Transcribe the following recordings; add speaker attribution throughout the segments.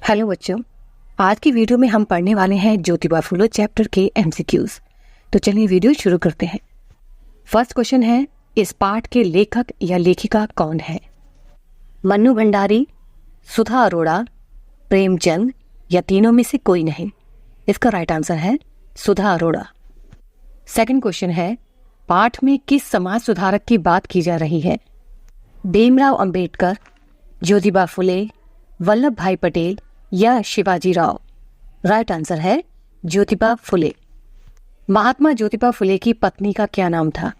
Speaker 1: Hello बच्चों, आज की वीडियो में हम पढ़ने वाले हैं ज्योतिबा फुले चैप्टर के एमसीक्यूज। तो चलिए वीडियो शुरू करते हैं। फर्स्ट क्वेश्चन है, इस पाठ के लेखक या लेखिका कौन है? मन्नू भंडारी, सुधा अरोड़ा, प्रेमचंद या तीनों में से कोई नहीं? इसका राइट आंसर है सुधा अरोड़ा। सेकंड क्वेश्चन है, पाठ में किस समाज सुधारक की बात की जा रही है? भीमराव अंबेडकर, ज्योतिबा फुले, वल्लभ भाई पटेल या शिवाजी राव? राइट आंसर है ज्योतिबा फुले। महात्मा ज्योतिबा फुले की पत्नी का क्या नाम था?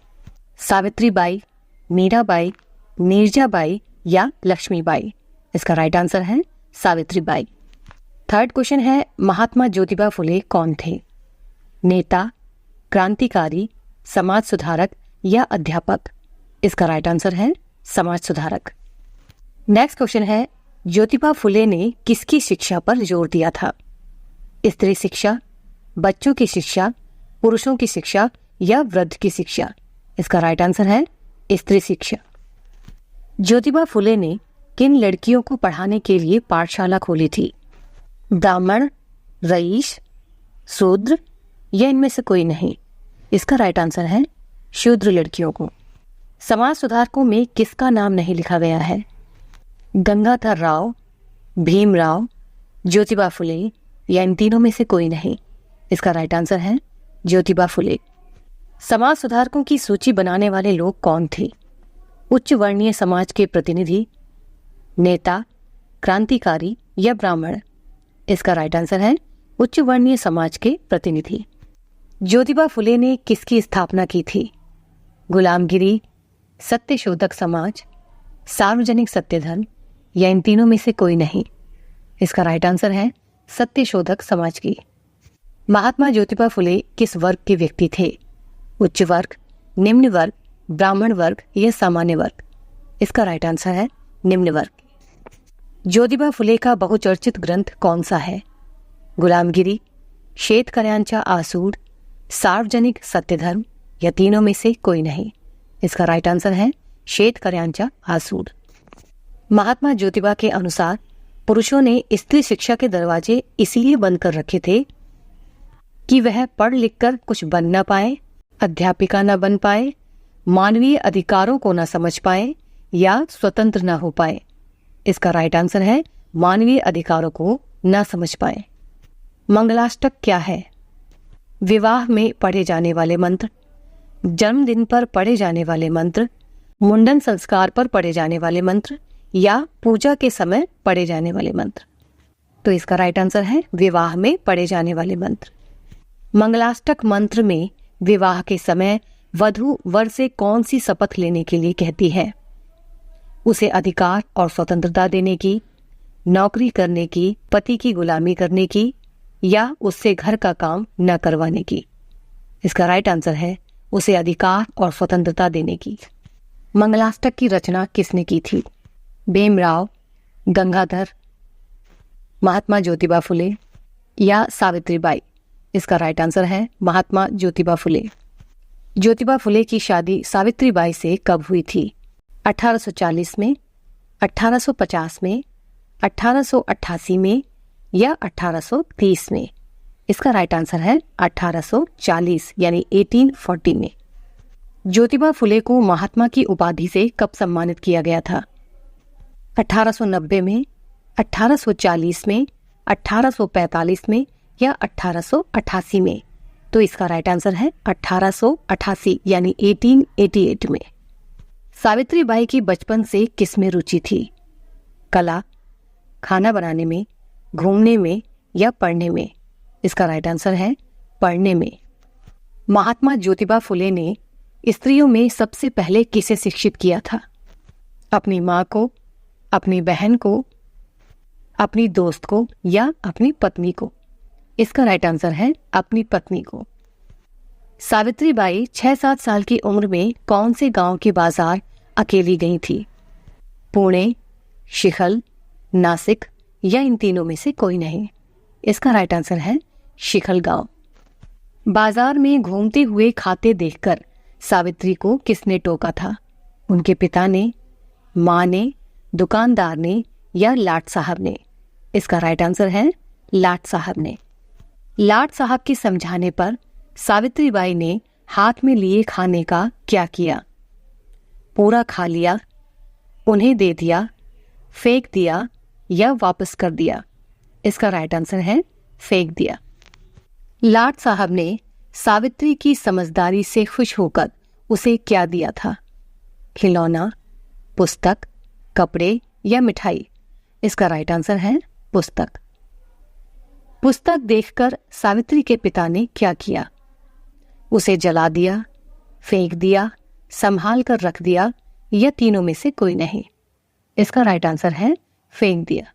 Speaker 1: सावित्रीबाई, मीराबाई, नीरजाबाई या लक्ष्मीबाई? इसका राइट आंसर है सावित्रीबाई। थर्ड क्वेश्चन है, महात्मा ज्योतिबा फुले कौन थे? नेता, क्रांतिकारी, समाज सुधारक या अध्यापक? इसका राइट आंसर है समाज सुधारक। नेक्स्ट क्वेश्चन है, ज्योतिबा फुले ने किसकी शिक्षा पर जोर दिया था? स्त्री शिक्षा, बच्चों की शिक्षा, पुरुषों की शिक्षा या वृद्ध की शिक्षा? इसका राइट आंसर है स्त्री शिक्षा। ज्योतिबा फुले ने किन लड़कियों को पढ़ाने के लिए पाठशाला खोली थी? ब्राह्मण, रईस, शूद्र या इनमें से कोई नहीं? इसका राइट आंसर है शूद्र लड़कियों को। समाज सुधारकों में किसका नाम नहीं लिखा गया है? गंगाधर राव, भीमराव, ज्योतिबा फुले या इन तीनों में से कोई नहीं? इसका राइट आंसर है ज्योतिबा फुले। समाज सुधारकों की सूची बनाने वाले लोग कौन थे? उच्च वर्णीय समाज के प्रतिनिधि, नेता, क्रांतिकारी या ब्राह्मण? इसका राइट आंसर है उच्च वर्णीय समाज के प्रतिनिधि। ज्योतिबा फुले ने किसकी स्थापना की थी? गुलामगिरी, सत्यशोधक समाज, सार्वजनिक सत्यधर्म या इन तीनों में से कोई नहीं? इसका राइट आंसर है सत्यशोधक समाज की। महात्मा ज्योतिबा फुले किस वर्ग के व्यक्ति थे? उच्च वर्ग, निम्न वर्ग, ब्राह्मण वर्ग या सामान्य वर्ग? इसका राइट आंसर है निम्न वर्ग। ज्योतिबा फुले का बहुचर्चित ग्रंथ कौन सा है? गुलामगिरी, शेतकऱ्यांचा आसूड, सार्वजनिक सत्यधर्म या तीनों में से कोई नहीं? इसका राइट आंसर है शेतकऱ्यांचा आसूड। महात्मा ज्योतिबा के अनुसार पुरुषों ने स्त्री शिक्षा के दरवाजे इसलिए बंद कर रखे थे कि वह पढ़ लिख कर कुछ बन न पाए, अध्यापिका न बन पाए, मानवीय अधिकारों को न समझ पाए या स्वतंत्र न हो पाए? इसका राइट आंसर है मानवीय अधिकारों को न समझ पाए। मंगलाष्टक क्या है? विवाह में पढ़े जाने वाले मंत्र, जन्मदिन पर पढ़े जाने वाले मंत्र, मुंडन संस्कार पर पढ़े जाने वाले मंत्र या पूजा के समय पढ़े जाने वाले मंत्र? तो इसका राइट आंसर है विवाह में पढ़े जाने वाले मंत्र। मंगलाष्टक मंत्र में विवाह के समय वधू वर से कौन सी शपथ लेने के लिए कहती है? उसे अधिकार और स्वतंत्रता देने की, नौकरी करने की, पति की गुलामी करने की या उससे घर का काम न करवाने की? इसका राइट आंसर है उसे अधिकार और स्वतंत्रता देने की। मंगलाष्टक की रचना किसने की थी? भीमराव, गंगाधर, महात्मा ज्योतिबा फुले या सावित्रीबाई? इसका राइट आंसर है महात्मा ज्योतिबा फुले। ज्योतिबा फुले की शादी सावित्रीबाई से कब हुई थी? 1840 में, 1850 में, 1888 में या 1830 में? इसका राइट आंसर है 1840 यानी 1840 में। ज्योतिबा फुले को महात्मा की उपाधि से कब सम्मानित किया गया था? 1890 में, 1840 में, 1845 में या 1888 में? तो इसका राइट आंसर है 1888 यानी 1888 में। सावित्रीबाई की बचपन से किस में रुचि थी? कला, खाना बनाने में, घूमने में या पढ़ने में? इसका राइट आंसर है पढ़ने में। महात्मा ज्योतिबा फुले ने स्त्रियों में सबसे पहले किसे शिक्षित किया था? अपनी माँ को, अपनी बहन को, अपनी दोस्त को या अपनी पत्नी को? इसका राइट आंसर है अपनी पत्नी को। सावित्रीबाई 6-7 साल की उम्र में कौन से गांव के बाजार अकेली गई थी? पुणे, शिखल, नासिक या इन तीनों में से कोई नहीं? इसका राइट आंसर है शिखल गांव। बाजार में घूमते हुए खाते देखकर सावित्री को किसने टोका था? उनके पिता ने, माँ ने, दुकानदार ने या लाट साहब ने? इसका राइट आंसर है लाट साहब ने। लाट साहब के समझाने पर सावित्रीबाई ने हाथ में लिए खाने का क्या किया? पूरा खा लिया, उन्हें दे दिया, फेंक दिया या वापस कर दिया? इसका राइट आंसर है फेंक दिया। लाट साहब ने सावित्री की समझदारी से खुश होकर उसे क्या दिया था? खिलौना, पुस्तक, कपड़े या मिठाई? इसका राइट आंसर है पुस्तक। पुस्तक देखकर सावित्री के पिता ने क्या किया? उसे जला दिया, फेंक दिया, संभाल कर रख दिया या तीनों में से कोई नहीं? इसका राइट आंसर है फेंक दिया।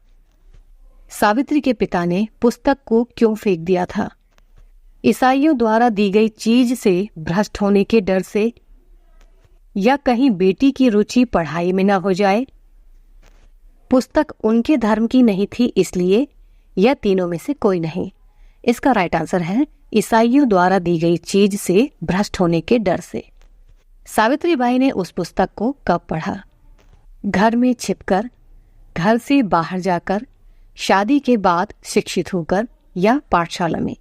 Speaker 1: सावित्री के पिता ने पुस्तक को क्यों फेंक दिया था? ईसाइयों द्वारा दी गई चीज से भ्रष्ट होने के डर से, या कहीं बेटी की रुचि पढ़ाई में न हो जाए, पुस्तक उनके धर्म की नहीं थी इसलिए, या तीनों में से कोई नहीं? इसका राइट आंसर है ईसाइयों द्वारा दी गई चीज से भ्रष्ट होने के डर से। सावित्रीबाई ने उस पुस्तक को कब पढ़ा? घर में छिपकर, घर से बाहर जाकर, शादी के बाद शिक्षित होकर या पाठशाला में?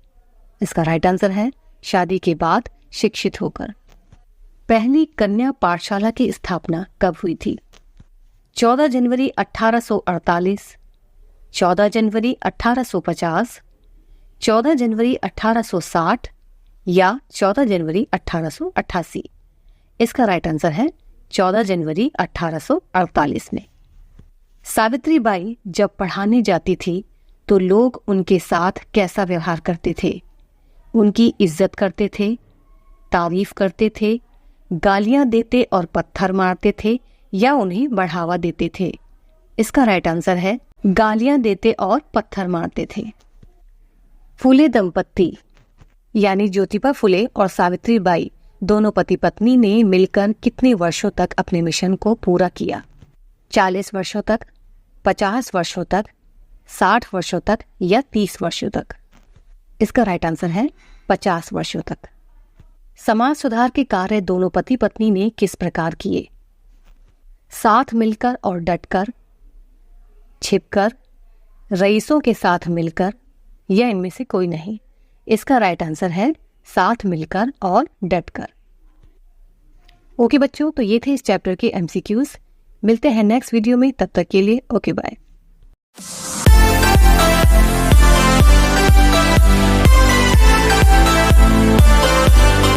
Speaker 1: इसका राइट आंसर है शादी के बाद शिक्षित होकर। पहली कन्या पाठशाला की स्थापना कब हुई थी? 14 जनवरी 1848, 14 जनवरी 1850, 14 जनवरी 1860 या 14 जनवरी 1888? इसका राइट आंसर है 14 जनवरी 1848 में। सावित्रीबाई जब पढ़ाने जाती थी तो लोग उनके साथ कैसा व्यवहार करते थे? उनकी इज्जत करते थे, तारीफ करते थे, गालियां देते और पत्थर मारते थे या उन्हें बढ़ावा देते थे? इसका राइट आंसर है गालियां देते और पत्थर मारते थे। फुले दंपत्ति यानी ज्योतिबा फुले और सावित्रीबाई दोनों पति पत्नी ने मिलकर कितने वर्षों तक अपने मिशन को पूरा किया? 40 वर्षों तक, 50 वर्षों तक, 60 वर्षों तक या 30 वर्षों तक? इसका राइट आंसर है 50 वर्षों तक। समाज सुधार के कार्य दोनों पति पत्नी ने किस प्रकार किए? साथ मिलकर और डटकर, छिपकर, रईसों के साथ मिलकर या इनमें से कोई नहीं? इसका राइट आंसर है साथ मिलकर और डटकर। ओके बच्चों, तो ये थे इस चैप्टर के एमसीक्यूज। मिलते हैं नेक्स्ट वीडियो में, तब तक के लिए ओके बाय।